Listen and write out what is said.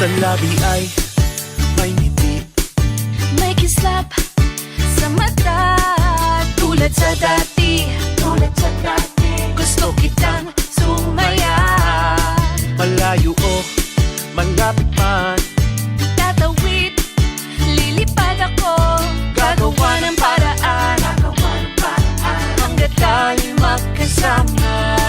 Sa labi ay may ngiti, may kislap sa mata. Tulad sa dati, gusto kitang sumaya. malayo o malapit man, Tatawid, lilipad ako, gagawa ng paraan hanggat tayo'y magkasama.